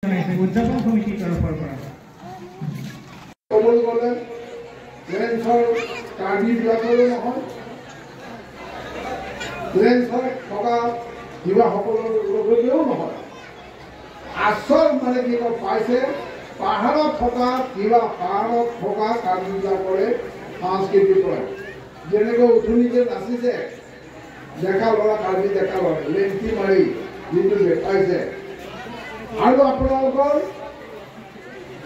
উদযাপন সমিতিৰ তৰফৰ পৰা ক'বলৈ গ'লে প্লেন্সৰ কাৰ্বিবিলাকৰো নহয়, প্লেন্সত থকা যুৱাসকলৰ লগতেও নহয়। আচল মানে কি পাইছে পাহাৰত থকা পাহাৰত থকা কাৰ্বিবিলাকৰে সাংস্কৃতিক পৰা যেনেকৈ উঠনিতে নাচিছে ডেকা ল'ৰা কাৰ্বি ডেকা ল'ৰা লেংটি মাৰি যিটো দেখাইছে আৰু আপোনালোকৰ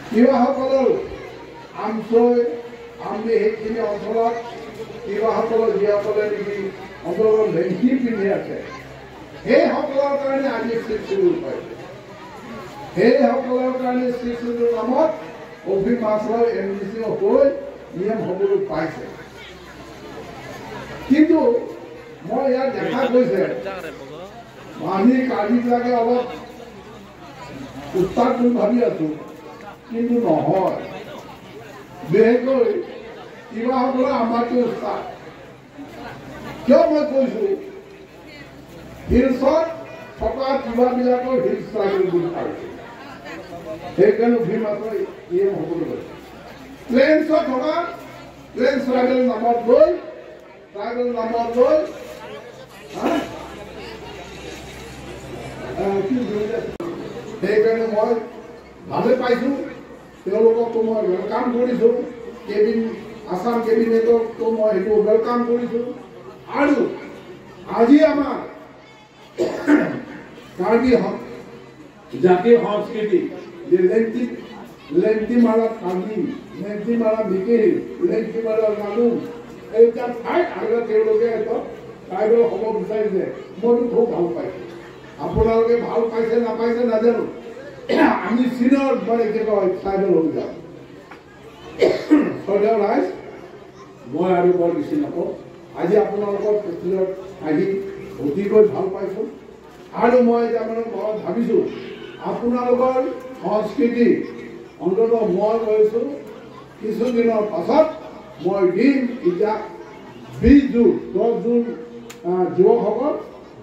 তিৱাসকলৰ আমচৈ আমলি সেইখিনি অঞ্চলত তিৱাসকলৰ যিসকলে নেকি অঞ্চলৰ লেংটি পিন্ধি আছে সেইসকলৰ কাৰণে আজি শ্ৰীচুৰুৰ পাইছে। সেইসকলৰ কাৰণে শ্ৰীচুৰুৰ নামত অভিমাছৰ MDC হৈ নিয়ম হ'বলৈ পাইছে। কিন্তু মই ইয়াত দেখা গৈছে আমি কাৰ্বিবিলাকে অলপ উত্তাপ বুলি ভাবি আছো, কিন্তু নহয়। বিশেষকৈ তিৱাসকলে আমাতকৈ উৎসাহ কিয় মই কৈছো হিলছত থকা তিৱাবিলাকৰ হিল ষ্ট্ৰাইগল বুলি পাইছো। সেইকাৰণে অভিমাছৰ নিয়ম হ'বলৈ গৈছে। প্লেন্সত থকা প্লেন্স ট্ৰাইবেল নামত লৈ সেইকাৰণে মই ভালে পাইছোঁ। তেওঁলোককতো মই ৱেলকাম কৰিছোঁ। আছাম কেবিনেটকতো মই সেইটো ৱেলকাম কৰিছোঁ। আৰু আজি আমাৰ কাৰ্বি জাতীয় সংস্কৃতি যে লেংটি মাৰা কাৰ্বি, লেংটি মাৰা মিকিৰি, লেংটি মাৰা লালু এইটা ঠাইত আৰু তেওঁলোকে ট্ৰাইবেল হ'ব বিচাৰিছে। মইতো খুব ভাল পাইছোঁ। আপোনালোকে ভাল পাইছে নাপাইছে নাজানো। আমি চীনৰ মানে কি কয় ট্ৰাইবেল অভিযান শ্ৰদ্ধেয় ৰাইজ, মই আৰু বৰ বেছি নকওঁ। আজি আপোনালোকৰ প্ৰেচিডেণ্ট আহি অতিকৈ ভাল পাইছোঁ। আৰু মই এতিয়া মানে ঘৰত ভাবিছোঁ আপোনালোকৰ সংস্কৃতি অন্ততঃ মই কৈছোঁ কিছুদিনৰ পাছত মই দিম এতিয়া 20 জুন 10 জুন যুৱকসকল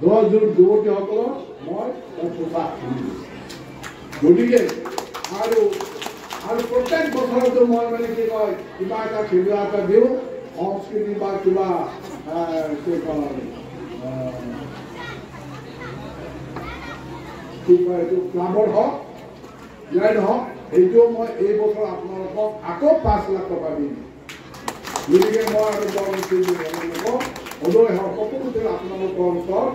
10 জুন যুৱতীসকলক মই পোচাক দিম। গতিকে আৰু প্ৰত্যেক বছৰতো মই মানে কি কয় কিবা এটা দিওঁ সংস্কৃতি বা কিবা ক্লাবৰ হওক ইয়াৰ হওক সেইটোও মই এই বছৰ আপোনালোকক আকৌ 5 লাখ টকা দিম। গতিকে মই আৰু সদয় সকলোতে আপোনালোকৰ ওচৰত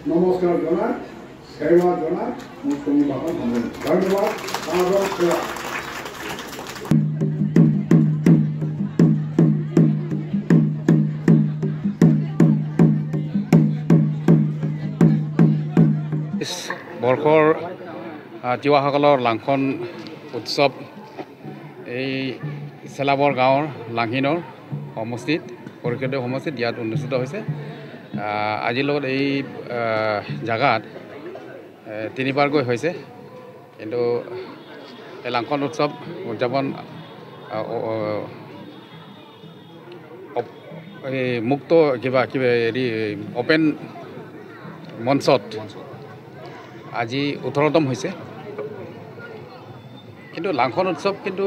নমস্কাৰ জনাই সেৱা জনাই মোৰ সংবাদত ধন্যবাদ। সেৱা বৰ্ষৰ তিৱাসকলৰ লাংখন উৎসৱ এই চেলাবৰ গাঁৱৰ লাংহিনৰ সমষ্টিত পৰিষদীয় সমষ্টিত ইয়াত অনুষ্ঠিত হৈছে। আজিৰ লগত এই জেগাত 3বাৰকৈ হৈছে। কিন্তু এই লাংখন উৎসৱ উদযাপন এই মুক্ত কিবা হেৰি অপেন মঞ্চত আজি 18তম হৈছে। কিন্তু লাংখন উৎসৱ কিন্তু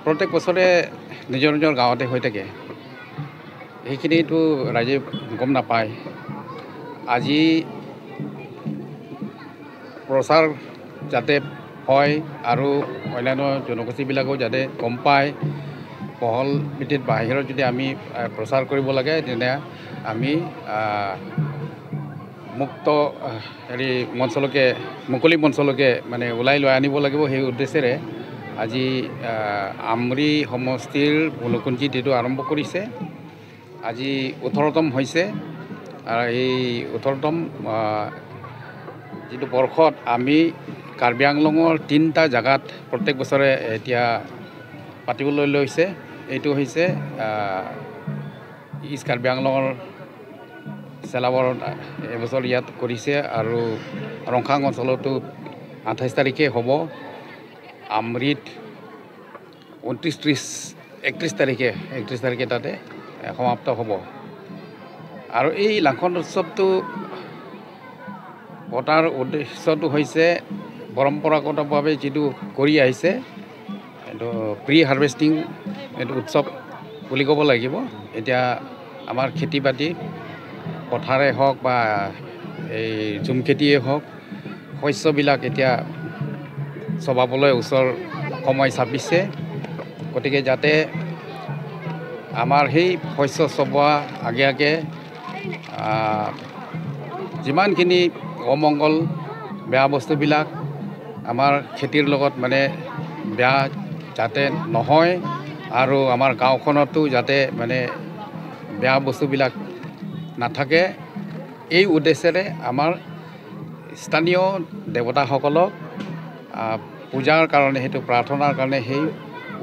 প্ৰত্যেক বছৰে নিজৰ নিজৰ গাঁৱতে হৈ থাকে। সেইখিনিতো ৰাইজে গম নাপায়। আজি প্ৰচাৰ যাতে হয় আৰু অন্যান্য জনগোষ্ঠীবিলাকেও যাতে গম পায়, বহল ভিত্তিত বাহিৰত যদি আমি প্ৰচাৰ কৰিব লাগে তেনে আমি মুক্ত হেৰি মঞ্চলৈকে মুকলি মঞ্চলৈকে মানে ওলাই লৈ আনিব লাগিব। সেই উদ্দেশ্যেৰে আজি আমৰি সমষ্টিৰ ভুলকুঞ্জিত এইটো আৰম্ভ কৰিছে। আজি 18তম হৈছে। আৰু এই 18তম যিটো বৰ্ষত আমি কাৰ্বি আংলঙৰ 3টা জেগাত প্ৰত্যেক বছৰে এতিয়া পাতিবলৈ লৈছে। এইটো হৈছে ইষ্ট কাৰ্বি আংলঙৰ চেলাবৰত এবছৰ ইয়াত কৰিছে আৰু ৰংখাং অঞ্চলতো 28 তাৰিখে হ'ব। আমৰিত 31 তাৰিখে তাতে সমাপ্ত হ'ব। আৰু এই লাংখন উৎসৱটো পতাৰ উদ্দেশ্যটো হৈছে পৰম্পৰাগতভাৱে যিটো কৰি আহিছে এইটো প্ৰি হাৰ্ভেষ্টিং এইটো উৎসৱ বুলি ক'ব লাগিব। এতিয়া আমাৰ খেতি বাতি পথাৰে হওক বা এই ঝুম খেতিয়ে হওক শস্যবিলাক এতিয়া চপাবলৈ ওচৰ সময় চাপিছে। গতিকে যাতে আমাৰ সেই শস্য চপোৱা আগে আগে যিমানখিনি অমংগল বেয়া বস্তুবিলাক আমাৰ খেতিৰ লগত মানে বেয়া যাতে নহয় আৰু আমাৰ গাঁওখনতো যাতে মানে বেয়া বস্তুবিলাক নাথাকে এই উদ্দেশ্যেৰে আমাৰ স্থানীয় দেৱতাসকলক পূজাৰ কাৰণে সেইটো প্ৰাৰ্থনাৰ কাৰণে সেই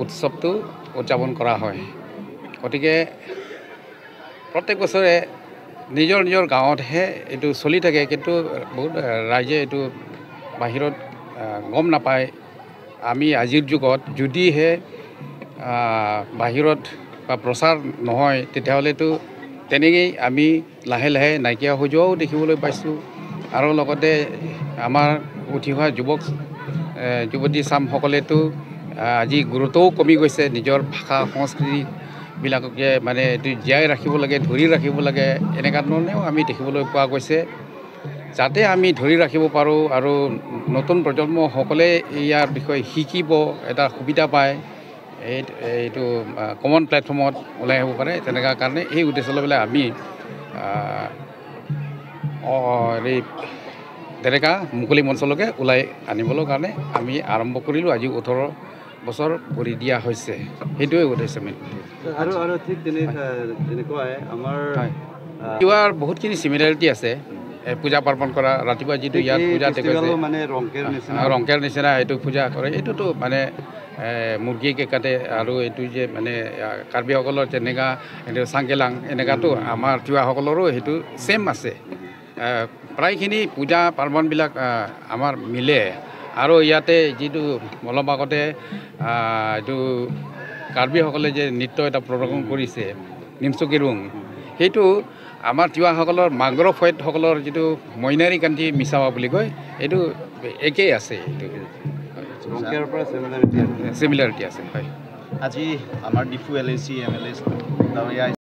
উৎসৱটো উদযাপন কৰা হয়। গতিকে প্ৰত্যেক বছৰে নিজৰ নিজৰ গাঁৱতহে এইটো চলি থাকে, কিন্তু বহুত ৰাইজে এইটো বাহিৰত গম নাপায়। আমি আজিৰ যুগত যদিহে বাহিৰত বা প্ৰচাৰ নহয় তেতিয়াহ'লেতো তেনেকেই আমি লাহে লাহে নাইকিয়া হৈ যোৱাও দেখিবলৈ পাইছোঁ। আৰু লগতে আমাৰ উঠি অহা যুৱতী চামসকলেতো আজি গুৰুত্বও কমি গৈছে। নিজৰ ভাষা সংস্কৃতিবিলাককে মানে এইটো জীয়াই ৰাখিব লাগে, ধৰি ৰাখিব লাগে, এনেকুৱা ধৰণেও আমি দেখিবলৈ পোৱা গৈছে। যাতে আমি ধৰি ৰাখিব পাৰোঁ আৰু নতুন প্ৰজন্মসকলে ইয়াৰ বিষয়ে শিকিব এটা সুবিধা পায়, এইটো কমন প্লেটফৰ্মত ওলাই আহিব পাৰে। তেনেকুৱা কাৰণে এই উদ্দেশ্য লৈ পেলাই আমি এই ডেৰেকা মুকলি মঞ্চলৈকে ওলাই আনিবলৈ কাৰণে আমি আৰম্ভ কৰিলোঁ। আজি 18 বছৰ কৰি দিয়া হৈছে, সেইটোৱে উদ্দেশ্য মেইন। আৰু ঠিক তেনেকুৱাই আমাৰ ইয়াৰ বহুতখিনি চিমিলাৰিটি আছে। পূজা পাৰ্বণ কৰা ৰাতিপুৱা যিটো ইয়াত পূজা দেখুৱাইছে মানে ৰংকেৰ নিচিনা এইটো পূজা কৰে। এইটোতো মানে মুৰ্গীকে কাটে আৰু এইটো যে মানে কাৰ্বিসকলৰ যেনেকুৱা এইটো চাংকেলাং এনেকুৱাতো আমাৰ তিৱাসকলৰো সেইটো ছেম আছে। প্ৰায়খিনি পূজা পাৰ্বণবিলাক আমাৰ মিলে। আৰু ইয়াতে যিটো অলপ আগতে এইটো কাৰ্বিসকলে যে নৃত্য এটা প্ৰদৰ্শন কৰিছে নিমচুকিৰুং, সেইটো আমাৰ তিৱাসকলৰ মাগ্ৰ ফৈদসকলৰ যিটো মইনাৰী কান্তি মিছাৱা বুলি কয় এইটো একেই আছে। এইটো চিমিলাৰিটি আছে। হয়, আজি আমাৰ ডিফু LAC MLA